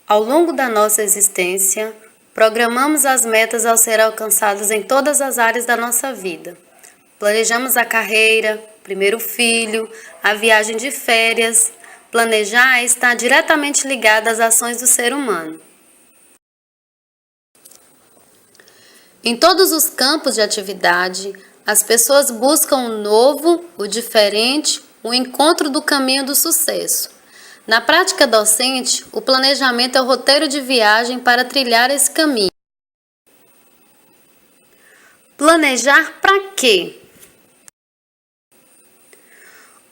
Ao longo da nossa existência, programamos as metas a ser alcançadas em todas as áreas da nossa vida. Planejamos a carreira, primeiro filho, a viagem de férias. Planejar está diretamente ligado às ações do ser humano. Em todos os campos de atividade, as pessoas buscam o novo, o diferente, o encontro do caminho do sucesso. Na prática docente, o planejamento é o roteiro de viagem para trilhar esse caminho. Planejar para quê?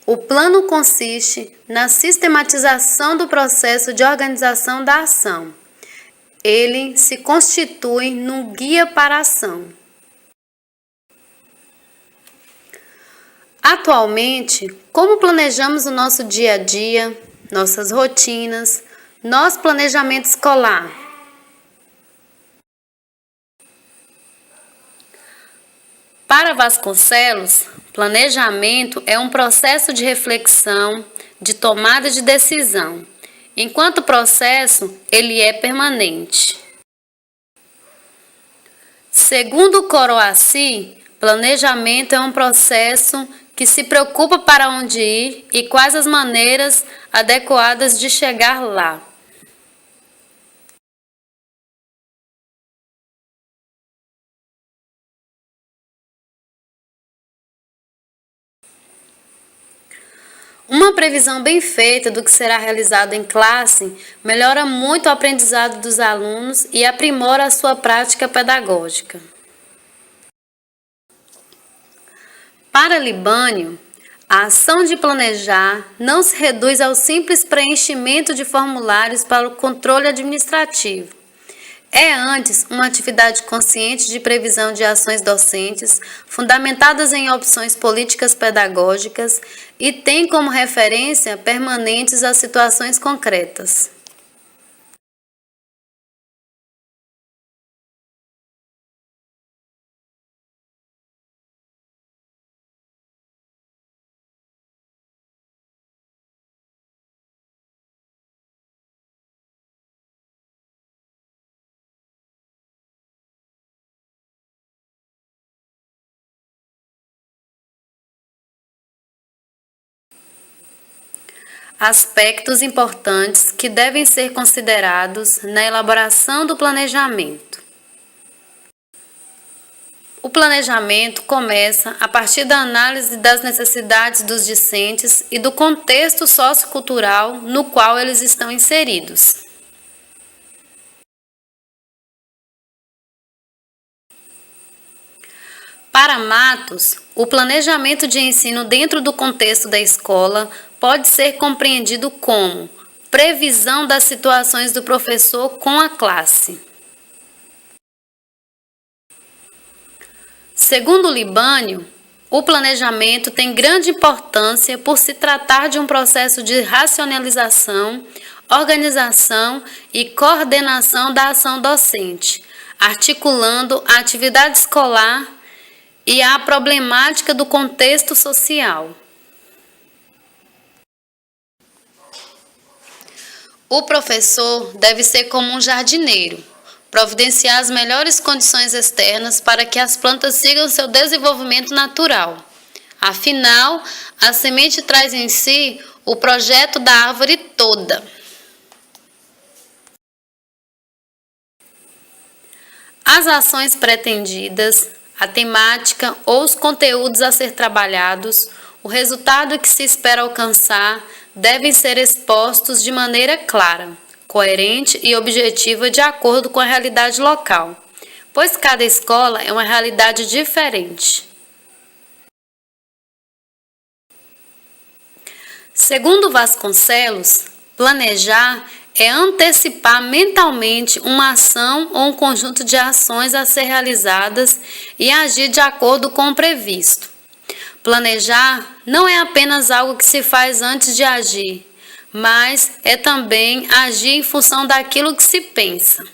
O plano consiste na sistematização do processo de organização da ação. Ele se constitui num guia para a ação. Atualmente, como planejamos o nosso dia a dia, nossas rotinas, nosso planejamento escolar? Para Vasconcelos, planejamento é um processo de reflexão, de tomada de decisão. Enquanto processo, ele é permanente. Segundo Coroaci, planejamento é um processo que se preocupa para onde ir e quais as maneiras adequadas de chegar lá. Uma previsão bem feita do que será realizado em classe melhora muito o aprendizado dos alunos e aprimora a sua prática pedagógica. Para Libânio, a ação de planejar não se reduz ao simples preenchimento de formulários para o controle administrativo. É antes uma atividade consciente de previsão de ações docentes, fundamentadas em opções políticas pedagógicas e tem como referência permanentes as situações concretas. Aspectos importantes que devem ser considerados na elaboração do planejamento. O planejamento começa a partir da análise das necessidades dos discentes e do contexto sociocultural no qual eles estão inseridos. Para Matos, o planejamento de ensino dentro do contexto da escola pode ser compreendido como previsão das situações do professor com a classe. Segundo Libânio, o planejamento tem grande importância por se tratar de um processo de racionalização, organização e coordenação da ação docente, articulando a atividade escolar e a problemática do contexto social. O professor deve ser como um jardineiro, providenciar as melhores condições externas para que as plantas sigam seu desenvolvimento natural. Afinal, a semente traz em si o projeto da árvore toda. As ações pretendidas, a temática ou os conteúdos a ser trabalhados, o resultado que se espera alcançar devem ser expostos de maneira clara, coerente e objetiva de acordo com a realidade local, pois cada escola é uma realidade diferente. Segundo Vasconcelos, planejar é antecipar mentalmente uma ação ou um conjunto de ações a ser realizadas e agir de acordo com o previsto. Planejar não é apenas algo que se faz antes de agir, mas é também agir em função daquilo que se pensa.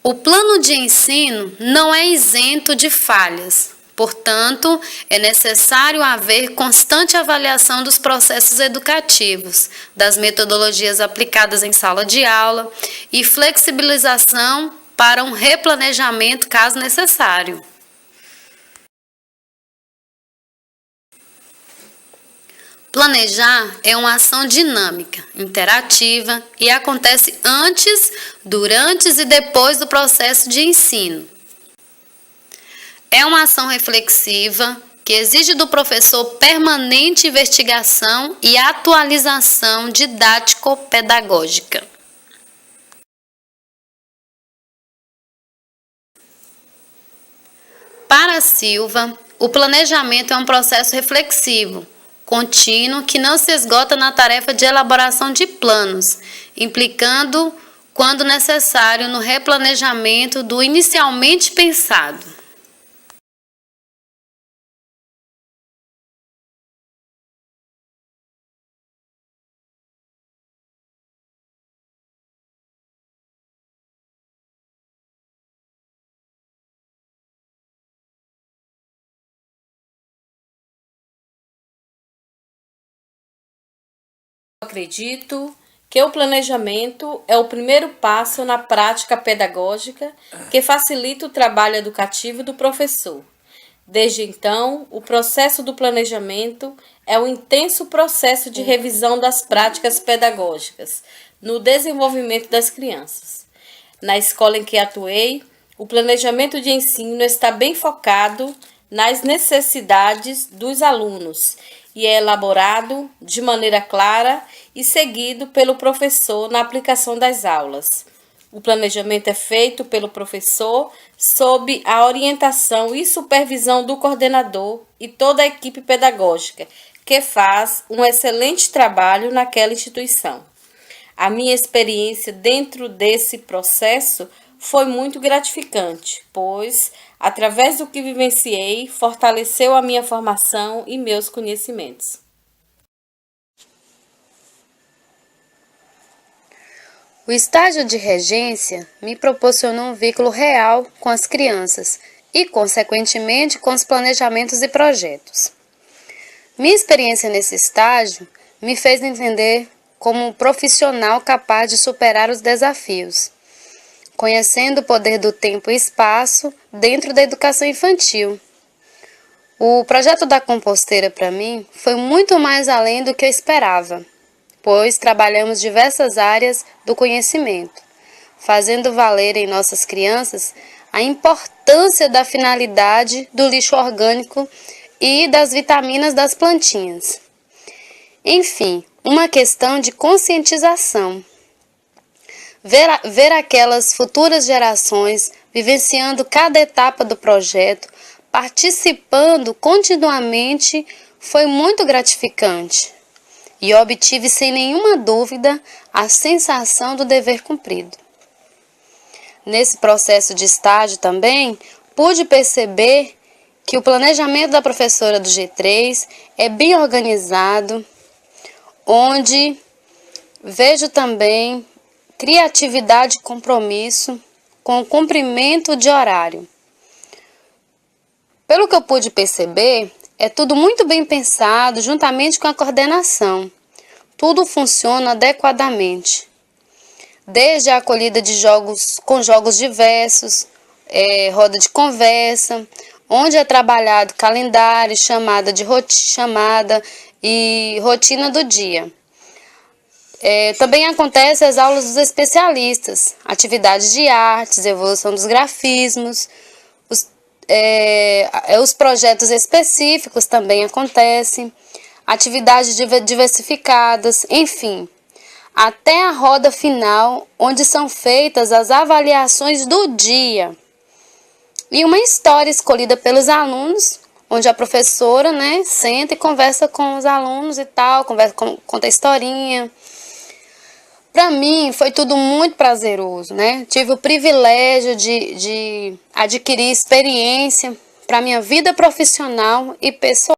O plano de ensino não é isento de falhas, Portanto, é necessário haver constante avaliação dos processos educativos, das metodologias aplicadas em sala de aula e flexibilização para um replanejamento caso necessário. Planejar é uma ação dinâmica, interativa e acontece antes, durante e depois do processo de ensino. É uma ação reflexiva que exige do professor permanente investigação e atualização didático-pedagógica. Para Silva, o planejamento é um processo reflexivo, contínuo, que não se esgota na tarefa de elaboração de planos, implicando, quando necessário, no replanejamento do inicialmente pensado. Acredito que o planejamento é o primeiro passo na prática pedagógica que facilita o trabalho educativo do professor. Desde então, o processo do planejamento é um intenso processo de revisão das práticas pedagógicas no desenvolvimento das crianças. Na escola em que atuei, o planejamento de ensino está bem focado nas necessidades dos alunos e é elaborado de maneira clara e seguido pelo professor na aplicação das aulas. O planejamento é feito pelo professor sob a orientação e supervisão do coordenador e toda a equipe pedagógica, que faz um excelente trabalho naquela instituição. A minha experiência dentro desse processo foi muito gratificante, pois, através do que vivenciei, fortaleceu a minha formação e meus conhecimentos. O estágio de regência me proporcionou um vínculo real com as crianças e, consequentemente, com os planejamentos e projetos. Minha experiência nesse estágio me fez entender como um profissional capaz de superar os desafios, conhecendo o poder do tempo e espaço dentro da educação infantil. O projeto da composteira, para mim, foi muito mais além do que eu esperava, pois trabalhamos diversas áreas do conhecimento, fazendo valer em nossas crianças a importância da finalidade do lixo orgânico e das vitaminas das plantinhas. Enfim, uma questão de conscientização. Ver aquelas futuras gerações vivenciando cada etapa do projeto, participando continuamente, foi muito gratificante. E obtive sem nenhuma dúvida a sensação do dever cumprido. Nesse processo de estágio também, pude perceber que o planejamento da professora do G3 é bem organizado, onde vejo também criatividade e compromisso com o cumprimento de horário. Pelo que eu pude perceber, é tudo muito bem pensado juntamente com a coordenação. Tudo funciona adequadamente. Desde a acolhida de jogos com jogos diversos, roda de conversa, onde é trabalhado calendário, chamada e rotina do dia. Também acontecem as aulas dos especialistas, atividades de artes, evolução dos grafismos, os projetos específicos também acontecem, atividades diversificadas, enfim, até a roda final, onde são feitas as avaliações do dia. E uma história escolhida pelos alunos, onde a professora, senta e conversa com os alunos e tal, conta a historinha. Para mim, foi tudo muito prazeroso, Tive o privilégio de adquirir experiência para minha vida profissional e pessoal.